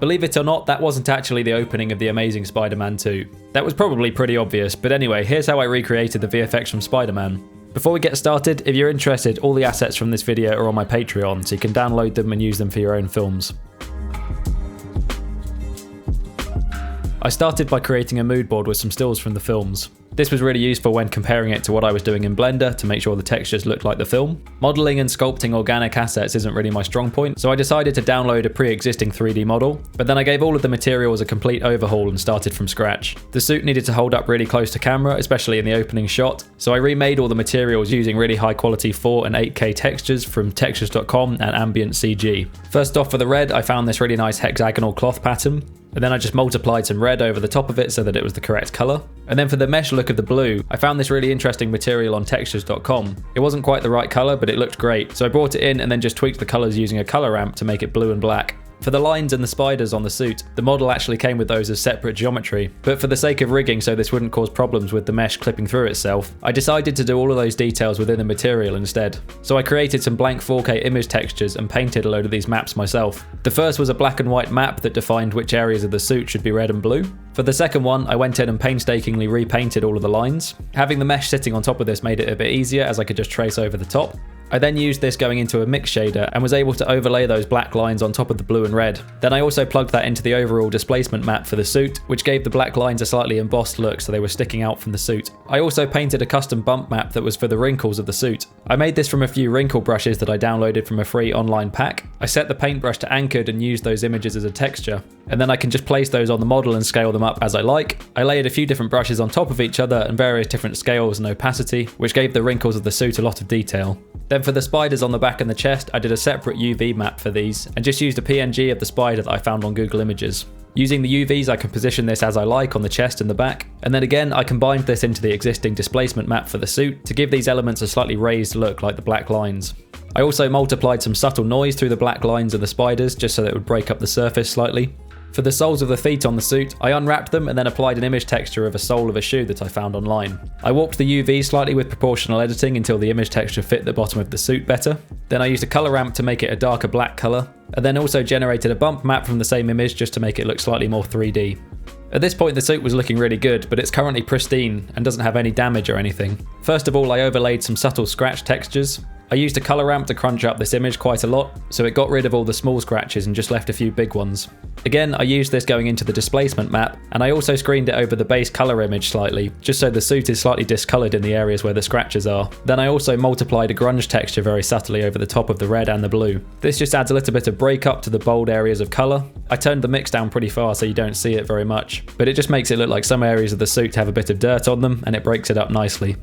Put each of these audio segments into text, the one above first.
Believe it or not, that wasn't actually the opening of The Amazing Spider-Man 2. That was probably pretty obvious, but anyway, here's how I recreated the VFX from Spider-Man. Before we get started, if you're interested, all the assets from this video are on my Patreon, so you can download them and use them for your own films. I started by creating a mood board with some stills from the films. This was really useful when comparing it to what I was doing in Blender to make sure the textures looked like the film. Modelling and sculpting organic assets isn't really my strong point, so I decided to download a pre-existing 3D model, but then I gave all of the materials a complete overhaul and started from scratch. The suit needed to hold up really close to camera, especially in the opening shot, so I remade all the materials using really high quality 4 and 8K textures from textures.com and ambient CG. First off, for the red, I found this really nice hexagonal cloth pattern, and then I just multiplied some red over the top of it so that it was the correct colour. And then for the mesh look of the blue, I found this really interesting material on textures.com. It wasn't quite the right colour, but it looked great, so I brought it in and then just tweaked the colours using a colour ramp to make it blue and black. For the lines and the spiders on the suit, the model actually came with those as separate geometry, but for the sake of rigging so this wouldn't cause problems with the mesh clipping through itself, I decided to do all of those details within the material instead. So I created some blank 4K image textures and painted a load of these maps myself. The first was a black and white map that defined which areas of the suit should be red and blue. For the second one, I went in and painstakingly repainted all of the lines. Having the mesh sitting on top of this made it a bit easier as I could just trace over the top. I then used this going into a mix shader and was able to overlay those black lines on top of the blue and red. Then I also plugged that into the overall displacement map for the suit, which gave the black lines a slightly embossed look so they were sticking out from the suit. I also painted a custom bump map that was for the wrinkles of the suit. I made this from a few wrinkle brushes that I downloaded from a free online pack. I set the paintbrush to anchored and used those images as a texture, and then I can just place those on the model and scale them up as I like. I layered a few different brushes on top of each other and various different scales and opacity, which gave the wrinkles of the suit a lot of detail. Then for the spiders on the back and the chest, I did a separate UV map for these and just used a PNG of the spider that I found on Google Images. Using the UVs, I can position this as I like on the chest and the back, and then again I combined this into the existing displacement map for the suit to give these elements a slightly raised look like the black lines. I also multiplied some subtle noise through the black lines of the spiders just so that it would break up the surface slightly. For the soles of the feet on the suit, I unwrapped them and then applied an image texture of a sole of a shoe that I found online. I warped the UV slightly with proportional editing until the image texture fit the bottom of the suit better. Then I used a colour ramp to make it a darker black colour, and then also generated a bump map from the same image just to make it look slightly more 3D. At this point the suit was looking really good, but it's currently pristine and doesn't have any damage or anything. First of all, I overlaid some subtle scratch textures. I used a colour ramp to crunch up this image quite a lot, so it got rid of all the small scratches and just left a few big ones. Again, I used this going into the displacement map, and I also screened it over the base colour image slightly, just so the suit is slightly discoloured in the areas where the scratches are. Then I also multiplied a grunge texture very subtly over the top of the red and the blue. This just adds a little bit of breakup to the bold areas of colour. I turned the mix down pretty far so you don't see it very much, but it just makes it look like some areas of the suit have a bit of dirt on them, and it breaks it up nicely.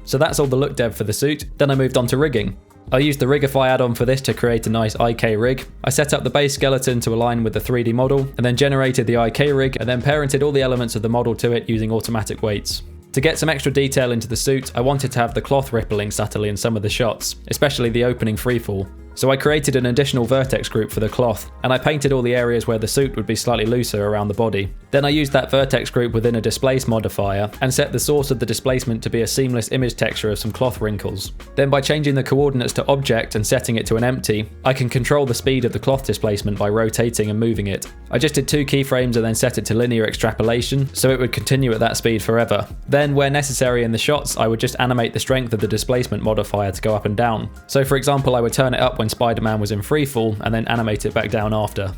So that's all the look dev for the suit. Then I moved on to rigging. I used the Rigify add-on for this to create a nice IK rig. I set up the base skeleton to align with the 3D model, and then generated the IK rig, and then parented all the elements of the model to it using automatic weights. To get some extra detail into the suit, I wanted to have the cloth rippling subtly in some of the shots, especially the opening freefall. So I created an additional vertex group for the cloth, and I painted all the areas where the suit would be slightly looser around the body. Then I used that vertex group within a displace modifier and set the source of the displacement to be a seamless image texture of some cloth wrinkles. Then by changing the coordinates to object and setting it to an empty, I can control the speed of the cloth displacement by rotating and moving it. I just did 2 keyframes and then set it to linear extrapolation, so it would continue at that speed forever. Then where necessary in the shots, I would just animate the strength of the displacement modifier to go up and down. So for example, I would turn it up when Spider-Man was in freefall and then animate it back down after.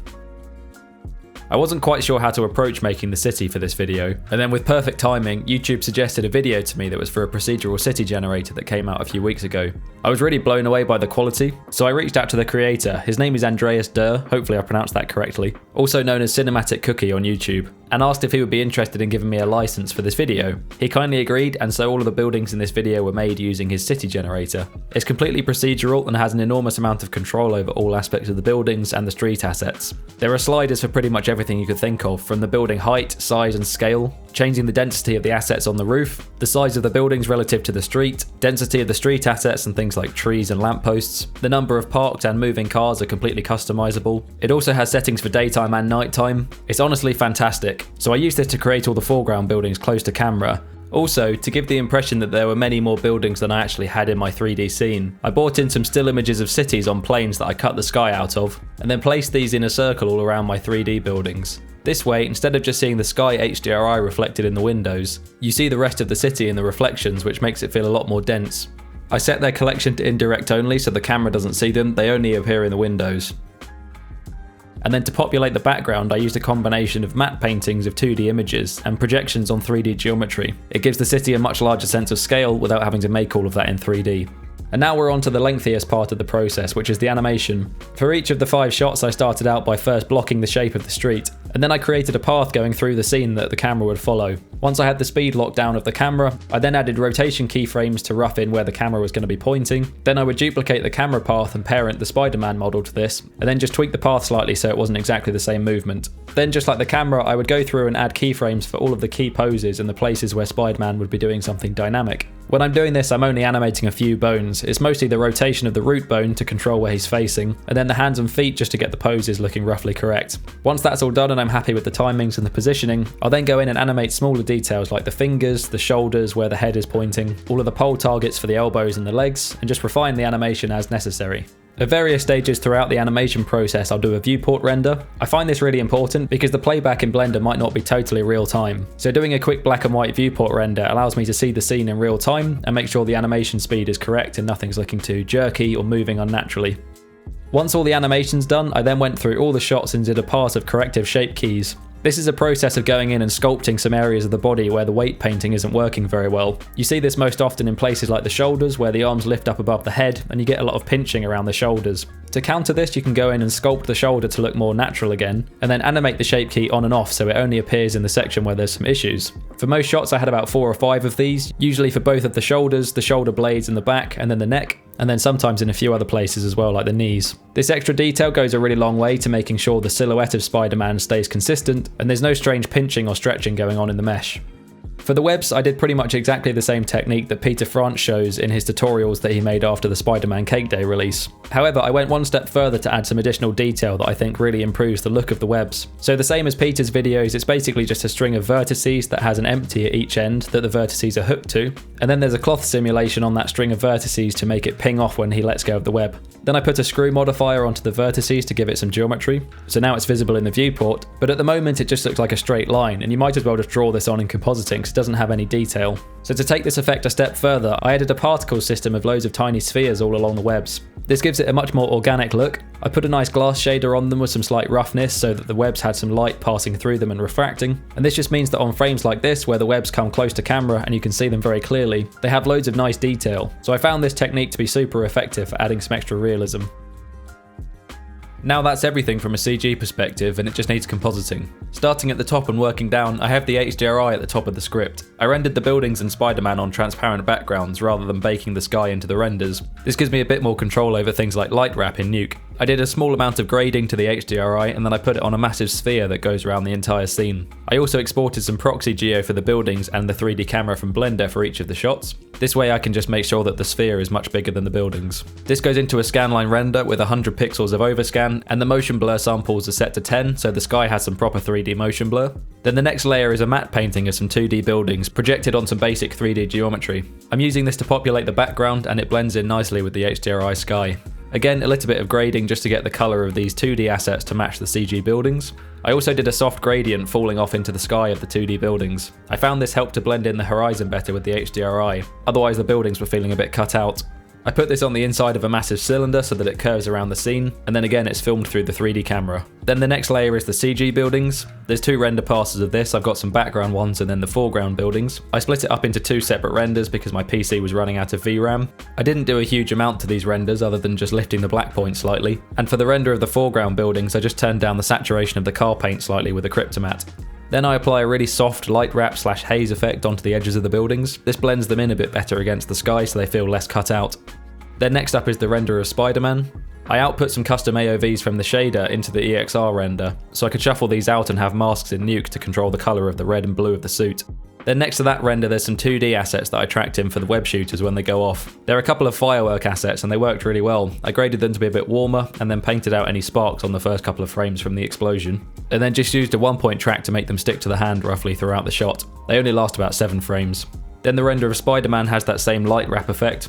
I wasn't quite sure how to approach making the city for this video, and then with perfect timing, YouTube suggested a video to me that was for a procedural city generator that came out a few weeks ago. I was really blown away by the quality, so I reached out to the creator. His name is Andreas Durr, hopefully I pronounced that correctly, also known as Cinematic Cookie on YouTube, and asked if he would be interested in giving me a license for this video. He kindly agreed, and so all of the buildings in this video were made using his city generator. It's completely procedural and has an enormous amount of control over all aspects of the buildings and the street assets. There are sliders for pretty much everything you could think of, from the building height, size and scale, changing the density of the assets on the roof, the size of the buildings relative to the street, density of the street assets and things like trees and lampposts. The number of parked and moving cars are completely customizable. It also has settings for daytime and nighttime. It's honestly fantastic. So I used this to create all the foreground buildings close to camera. Also, to give the impression that there were many more buildings than I actually had in my 3D scene, I brought in some still images of cities on planes that I cut the sky out of, and then placed these in a circle all around my 3D buildings. This way, instead of just seeing the sky HDRI reflected in the windows, you see the rest of the city in the reflections, which makes it feel a lot more dense. I set their collection to indirect only so the camera doesn't see them, they only appear in the windows. And then to populate the background, I used a combination of matte paintings of 2D images and projections on 3D geometry. It gives the city a much larger sense of scale without having to make all of that in 3D. And now we're on to the lengthiest part of the process, which is the animation. For each of the 5 shots, I started out by first blocking the shape of the street, and then I created a path going through the scene that the camera would follow. Once I had the speed locked down of the camera, I then added rotation keyframes to rough in where the camera was going to be pointing. Then I would duplicate the camera path and parent the Spider-Man model to this, and then just tweak the path slightly so it wasn't exactly the same movement. Then, just like the camera, I would go through and add keyframes for all of the key poses and the places where Spider-Man would be doing something dynamic. When I'm doing this, I'm only animating a few bones. It's mostly the rotation of the root bone to control where he's facing, and then the hands and feet just to get the poses looking roughly correct. Once that's all done and I'm happy with the timings and the positioning, I'll then go in and animate smaller details like the fingers, the shoulders, where the head is pointing, all of the pole targets for the elbows and the legs, and just refine the animation as necessary. At various stages throughout the animation process, I'll do a viewport render. I find this really important because the playback in Blender might not be totally real time. So doing a quick black and white viewport render allows me to see the scene in real time and make sure the animation speed is correct and nothing's looking too jerky or moving unnaturally. Once all the animation's done, I then went through all the shots and did a pass of corrective shape keys. This is a process of going in and sculpting some areas of the body where the weight painting isn't working very well. You see this most often in places like the shoulders, where the arms lift up above the head and you get a lot of pinching around the shoulders. To counter this, you can go in and sculpt the shoulder to look more natural again, and then animate the shape key on and off so it only appears in the section where there's some issues. For most shots I had about 4 or 5 of these, usually for both of the shoulders, the shoulder blades and the back, and then the neck, and then sometimes in a few other places as well, like the knees. This extra detail goes a really long way to making sure the silhouette of Spider-Man stays consistent, and there's no strange pinching or stretching going on in the mesh. For the webs, I did pretty much exactly the same technique that Peter France shows in his tutorials that he made after the Spider-Man Cake Day release. However, I went one step further to add some additional detail that I think really improves the look of the webs. So the same as Peter's videos, it's basically just a string of vertices that has an empty at each end that the vertices are hooked to, and then there's a cloth simulation on that string of vertices to make it ping off when he lets go of the web. Then I put a screw modifier onto the vertices to give it some geometry, so now it's visible in the viewport, but at the moment it just looks like a straight line, and you might as well just draw this on in compositing because it doesn't have any detail. So to take this effect a step further, I added a particle system of loads of tiny spheres all along the webs. This gives it a much more organic look. I put a nice glass shader on them with some slight roughness so that the webs had some light passing through them and refracting, and this just means that on frames like this where the webs come close to camera and you can see them very clearly, they have loads of nice detail. So I found this technique to be super effective for adding some extra realism. Now that's everything from a CG perspective, and it just needs compositing. Starting at the top and working down, I have the HDRI at the top of the script. I rendered the buildings and Spider-Man on transparent backgrounds rather than baking the sky into the renders. This gives me a bit more control over things like light wrap in Nuke. I did a small amount of grading to the HDRI and then I put it on a massive sphere that goes around the entire scene. I also exported some proxy geo for the buildings and the 3D camera from Blender for each of the shots. This way I can just make sure that the sphere is much bigger than the buildings. This goes into a scanline render with 100 pixels of overscan, and the motion blur samples are set to 10 so the sky has some proper 3D motion blur. Then the next layer is a matte painting of some 2D buildings projected on some basic 3D geometry. I'm using this to populate the background and it blends in nicely with the HDRI sky. Again, a little bit of grading just to get the colour of these 2D assets to match the CG buildings. I also did a soft gradient falling off into the sky of the 2D buildings. I found this helped to blend in the horizon better with the HDRI, otherwise the buildings were feeling a bit cut out. I put this on the inside of a massive cylinder so that it curves around the scene, and then again it's filmed through the 3D camera. Then the next layer is the CG buildings. There's 2 render passes of this, I've got some background ones and then the foreground buildings. I split it up into 2 separate renders because my PC was running out of VRAM. I didn't do a huge amount to these renders other than just lifting the black point slightly, and for the render of the foreground buildings I just turned down the saturation of the car paint slightly with a Cryptomatte. Then I apply a really soft light wrap / haze effect onto the edges of the buildings. This blends them in a bit better against the sky so they feel less cut out. Then next up is the render of Spider-Man. I output some custom AOVs from the shader into the EXR render, so I could shuffle these out and have masks in Nuke to control the colour of the red and blue of the suit. Then next to that render there's some 2D assets that I tracked in for the web shooters when they go off. There are a couple of firework assets and they worked really well. I graded them to be a bit warmer and then painted out any sparks on the first couple of frames from the explosion. And then just used a 1-point track to make them stick to the hand roughly throughout the shot. They only last about 7 frames. Then the render of Spider-Man has that same light wrap effect.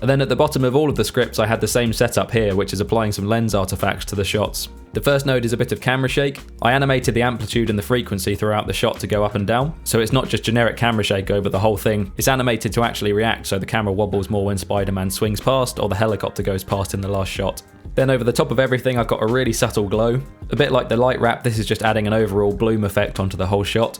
And then at the bottom of all of the scripts I had the same setup here, which is applying some lens artifacts to the shots. The first node is a bit of camera shake. I animated the amplitude and the frequency throughout the shot to go up and down, so it's not just generic camera shake over the whole thing, it's animated to actually react so the camera wobbles more when Spider-Man swings past or the helicopter goes past in the last shot. Then over the top of everything I've got a really subtle glow. A bit like the light wrap, this is just adding an overall bloom effect onto the whole shot.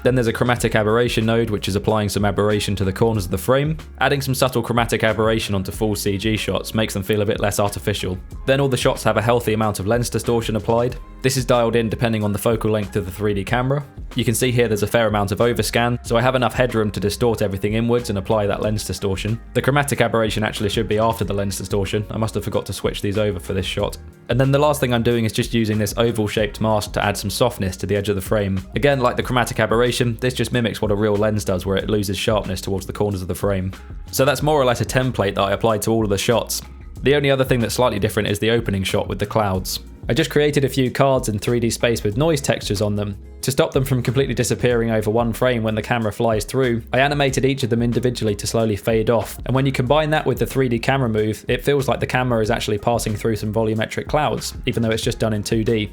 Then there's a chromatic aberration node, which is applying some aberration to the corners of the frame. Adding some subtle chromatic aberration onto full CG shots makes them feel a bit less artificial. Then all the shots have a healthy amount of lens distortion applied. This is dialed in depending on the focal length of the 3D camera. You can see here there's a fair amount of overscan, so I have enough headroom to distort everything inwards and apply that lens distortion. The chromatic aberration actually should be after the lens distortion. I must have forgot to switch these over for this shot. And then the last thing I'm doing is just using this oval shaped mask to add some softness to the edge of the frame. Again, like the chromatic aberration, this just mimics what a real lens does, where it loses sharpness towards the corners of the frame. So that's more or less a template that I applied to all of the shots. The only other thing that's slightly different is the opening shot with the clouds. I just created a few cards in 3D space with noise textures on them. To stop them from completely disappearing over one frame when the camera flies through, I animated each of them individually to slowly fade off, and when you combine that with the 3D camera move, it feels like the camera is actually passing through some volumetric clouds, even though it's just done in 2D.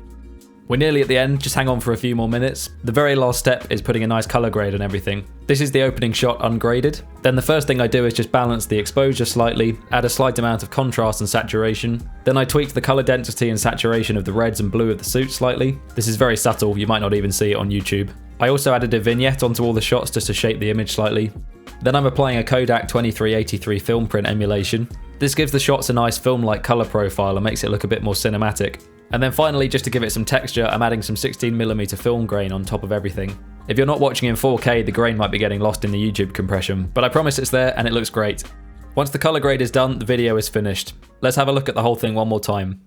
We're nearly at the end, just hang on for a few more minutes. The very last step is putting a nice color grade on everything. This is the opening shot ungraded. Then the first thing I do is just balance the exposure slightly, add a slight amount of contrast and saturation. Then I tweak the color density and saturation of the reds and blue of the suit slightly. This is very subtle, you might not even see it on YouTube. I also added a vignette onto all the shots just to shape the image slightly. Then I'm applying a Kodak 2383 film print emulation. This gives the shots a nice film-like color profile and makes it look a bit more cinematic. And then finally, just to give it some texture, I'm adding some 16mm film grain on top of everything. If you're not watching in 4K, the grain might be getting lost in the YouTube compression, but I promise it's there and it looks great. Once the color grade is done, the video is finished. Let's have a look at the whole thing one more time.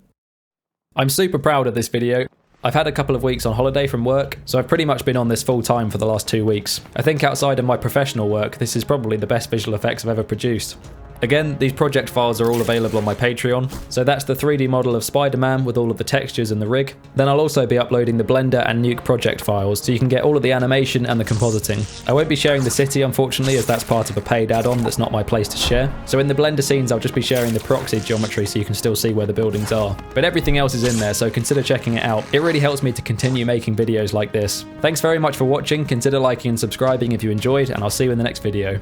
I'm super proud of this video. I've had a couple of weeks on holiday from work, so I've pretty much been on this full time for the last 2 weeks. I think outside of my professional work, this is probably the best visual effects I've ever produced. Again, these project files are all available on my Patreon. So that's the 3D model of Spider-Man with all of the textures and the rig. Then I'll also be uploading the Blender and Nuke project files, so you can get all of the animation and the compositing. I won't be sharing the city, unfortunately, as that's part of a paid add-on that's not my place to share. So in the Blender scenes, I'll just be sharing the proxy geometry so you can still see where the buildings are. But everything else is in there, so consider checking it out. It really helps me to continue making videos like this. Thanks very much for watching, consider liking and subscribing if you enjoyed, and I'll see you in the next video.